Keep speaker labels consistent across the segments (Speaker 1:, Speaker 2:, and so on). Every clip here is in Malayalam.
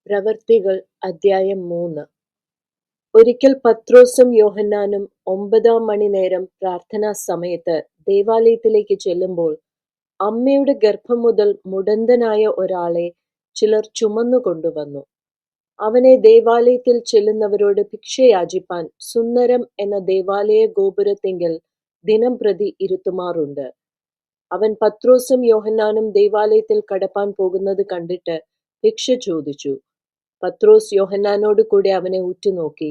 Speaker 1: പ്രവൃത്തികൾ അദ്ധ്യായം 3. ഒരിക്കൽ പത്രോസും യോഹന്നാനും 9-ാം മണിനേരം പ്രാർത്ഥനാസമയത്ത് ദേവാലയത്തിലേക്ക് ചെല്ലുമ്പോൾ അമ്മയുടെ ഗർഭം മുതൽ മുടന്തനായ ഒരാളെ ചിലർ ചുമന്നുകൊണ്ടുവന്നു. അവനെ ദേവാലയത്തിൽ ചെല്ലുന്നവരോട് ഭിക്ഷയാചിപ്പാൻ സുന്ദരം എന്ന ദേവാലയ ഗോപുരത്തിങ്കൽ ദിനംപ്രതി ഇരുത്തുമാറുണ്ട്. അവൻ പത്രോസും യോഹന്നാനും ദേവാലയത്തിൽ കടപ്പാൻ പോകുന്നത് കണ്ടിട്ട് ഭിക്ഷ ചോദിച്ചു. പത്രോസ് യോഹന്നാനോട് കൂടെ അവനെ ഉറ്റുനോക്കി.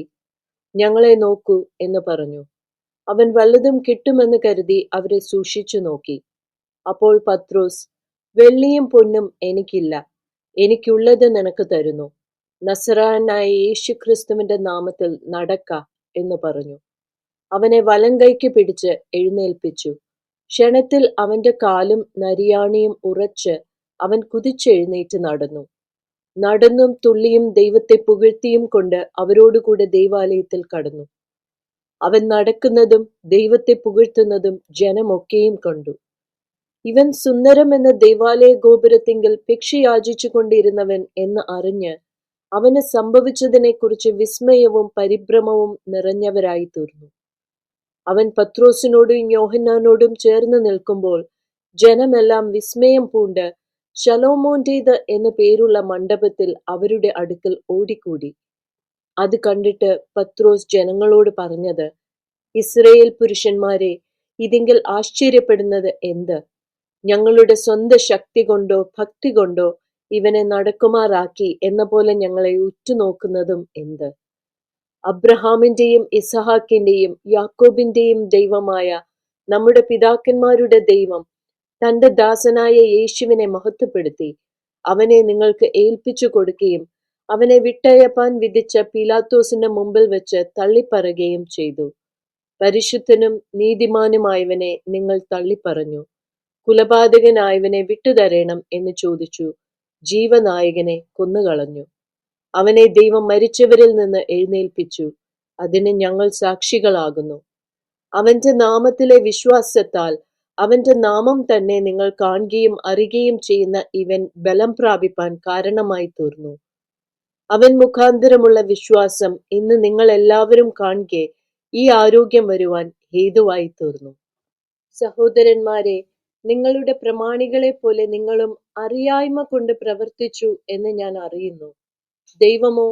Speaker 1: "ഞങ്ങളെ നോക്കൂ" എന്ന് പറഞ്ഞു. അവൻ വല്ലതും കിട്ടുമെന്ന് കരുതി അവരെ സൂക്ഷിച്ചു നോക്കി. അപ്പോൾ പത്രോസ്, "വെള്ളിയും പൊന്നും എനിക്കില്ല, എനിക്കുള്ളത് നിനക്ക് തരുന്നു. നസറായനായ യേശുക്രിസ്തുവിന്റെ നാമത്തിൽ നടക്ക" എന്ന് പറഞ്ഞു. അവനെ വലങ്കൈക്ക് പിടിച്ച് എഴുന്നേൽപ്പിച്ചു. ക്ഷണത്തിൽ അവന്റെ കാലും നരിയാണിയും ഉറച്ച് അവൻ കുതിച്ചെഴുന്നേറ്റ് നടന്നു. നടന്നും തുള്ളിയും ദൈവത്തെ പുകഴ്ത്തിയും കൊണ്ട് അവരോടുകൂടെ ദേവാലയത്തിൽ കടന്നു. അവൻ നടക്കുന്നതും ദൈവത്തെ പുകഴ്ത്തുന്നതും ജനമൊക്കെയും കണ്ടു. ഇവൻ സുന്ദരം എന്ന ദേവാലയ ഗോപുരത്തിങ്കൽ ഭിക്ഷ യാചിച്ചു കൊണ്ടിരുന്നവൻ എന്ന് അറിഞ്ഞ് അവന് സംഭവിച്ചതിനെക്കുറിച്ച് വിസ്മയവും പരിഭ്രമവും നിറഞ്ഞവരായി തീർന്നു. അവൻ പത്രോസിനോടും യോഹന്നാനോടും ചേർന്ന് നിൽക്കുമ്പോൾ ജനമെല്ലാം വിസ്മയം പൂണ്ട് ശലോമോന്റേത് എന്നു പേരുള്ള മണ്ഡപത്തിൽ അവരുടെ അടുക്കൽ ഓടിക്കൂടി. അത് കണ്ടിട്ട് പത്രോസ് ജനങ്ങളോട് പറഞ്ഞത്, "ഇസ്രായേൽ പുരുഷന്മാരെ, ഇതിങ്കൽ ആശ്ചര്യപ്പെടുന്നത് എന്ത്? ഞങ്ങളുടെ സ്വന്തം ശക്തി കൊണ്ടോ ഭക്തി കൊണ്ടോ ഇവനെ നടക്കുമാറാക്കി എന്ന പോലെ ഞങ്ങളെ ഉറ്റുനോക്കുന്നതും എന്ത്? അബ്രഹാമിന്റെയും ഇസഹാക്കിന്റെയും യാക്കോബിന്റെയും ദൈവമായ നമ്മുടെ പിതാക്കന്മാരുടെ ദൈവം തന്റെ ദാസനായ യേശുവിനെ മഹത്വപ്പെടുത്തി അവനെ നിങ്ങൾക്ക് ഏൽപ്പിച്ചു കൊടുക്കുകയും അവനെ വിട്ടയപ്പാൻ വിധിച്ച പീലാത്തോസിന്റെ മുമ്പിൽ വെച്ച് തള്ളിപ്പറയുകയും ചെയ്തു. പരിശുദ്ധനും നീതിമാനുമായവനെ നിങ്ങൾ തള്ളിപ്പറഞ്ഞു. കുലപാതകനായവനെ വിട്ടുതരേണം എന്ന് ചോദിച്ചു ജീവനായകനെ കൊന്നുകളഞ്ഞു. അവനെ ദൈവം മരിച്ചവരിൽ നിന്ന് എഴുന്നേൽപ്പിച്ചു. അതിന് ഞങ്ങൾ സാക്ഷികളാകുന്നു. അവന്റെ നാമത്തിലെ വിശ്വാസത്താൽ അവന്റെ നാമം തന്നെ നിങ്ങൾ കാണുകയും അറിയുകയും ചെയ്യുന്ന ഇവൻ ബലം പ്രാപിപ്പാൻ കാരണമായി തീർന്നു. അവൻ മുഖാന്തരമുള്ള വിശ്വാസം ഇന്ന് നിങ്ങൾ എല്ലാവരും കാണുകെ ഈ ആരോഗ്യം വരുവാൻ ഹേതുവായി തീർന്നു. സഹോദരന്മാരെ, നിങ്ങളുടെ പ്രമാണികളെ പോലെ നിങ്ങളും അറിയായ്മ കൊണ്ട് പ്രവർത്തിച്ചു എന്ന് ഞാൻ അറിയുന്നു. ദൈവമോ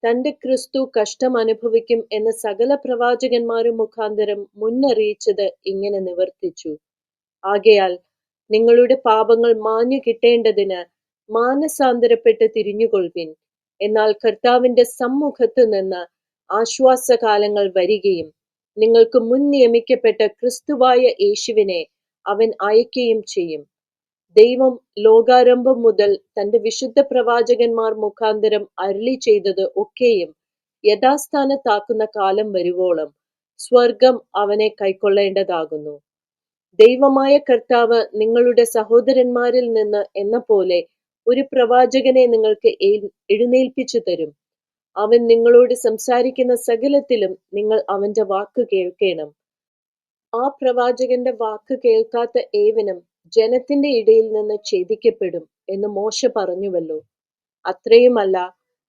Speaker 1: തന്റെ ക്രിസ്തു കഷ്ടം അനുഭവിക്കും എന്ന് സകല പ്രവാചകന്മാരും മുഖാന്തരം മുന്നറിയിച്ചത് ഇങ്ങനെ നിവർത്തിച്ചു. ആകയാൽ നിങ്ങളുടെ പാപങ്ങൾ മാഞ്ഞു കിട്ടേണ്ടതിന് മാനസാന്തരപ്പെട്ട് തിരിഞ്ഞുകൊള്ളുവിൻ. എന്നാൽ കർത്താവിന്റെ സമ്മുഖത്ത് നിന്ന് ആശ്വാസകാലങ്ങൾ വരികയും നിങ്ങൾക്ക് മുൻ നിയമിക്കപ്പെട്ട ക്രിസ്തുവായ യേശുവിനെ അവൻ അയക്കുകയും ചെയ്യും. ദൈവം ലോകാരംഭം മുതൽ തന്റെ വിശുദ്ധ പ്രവാചകന്മാർ മുഖാന്തരം അരുളി ചെയ്തത് ഒക്കെയും യഥാസ്ഥാനത്താക്കുന്ന കാലം വരുവോളം സ്വർഗം അവനെ കൈക്കൊള്ളേണ്ടതാകുന്നു. ദൈവമായ കർത്താവ് നിങ്ങളുടെ സഹോദരന്മാരിൽ നിന്ന് എന്ന പോലെ ഒരു പ്രവാചകനെ നിങ്ങൾക്ക് എഴുന്നേൽപ്പിച്ചു തരും. അവൻ നിങ്ങളോട് സംസാരിക്കുന്ന സകലത്തിലും നിങ്ങൾ അവന്റെ വാക്ക് കേൾക്കണം. ആ പ്രവാചകന്റെ വാക്ക് കേൾക്കാത്ത ഏവനും ജനത്തിന്റെ ഇടയിൽ നിന്ന് ഛേദിക്കപ്പെടും എന്ന് മോശ പറഞ്ഞുവല്ലോ. അത്രയുമല്ല,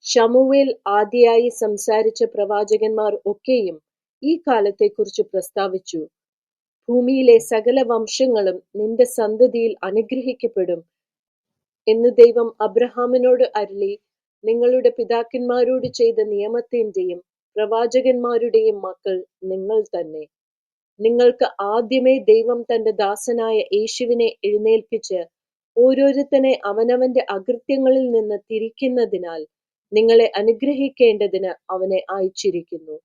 Speaker 1: ശമൂവേൽ ആദ്യമായി സംസാരിച്ച പ്രവാചകന്മാർ ഒക്കെയും ഈ കാലത്തെക്കുറിച്ച് പ്രസ്താവിച്ചു. ഭൂമിയിലെ സകല വംശങ്ങളും നിന്റെ സന്തതിയിൽ അനുഗ്രഹിക്കപ്പെടും എന്ന് ദൈവം അബ്രഹാമിനോട് അരുളി നിങ്ങളുടെ പിതാക്കന്മാരോട് ചെയ്ത നിയമത്തിന്റെയും പ്രവാചകന്മാരുടെയും മക്കൾ നിങ്ങൾ തന്നെ. നിങ്ങൾക്ക് ആദ്യമേ ദൈവം തന്റെ ദാസനായ യേശുവിനെ എഴുന്നേൽപ്പിച്ച് ഓരോരുത്തനെ അവനവന്റെ അകൃത്യങ്ങളിൽ നിന്ന് തിരിക്കുന്നതിനാൽ നിങ്ങളെ അനുഗ്രഹിക്കേണ്ടതിന് അവനെ അയച്ചിരിക്കുന്നു.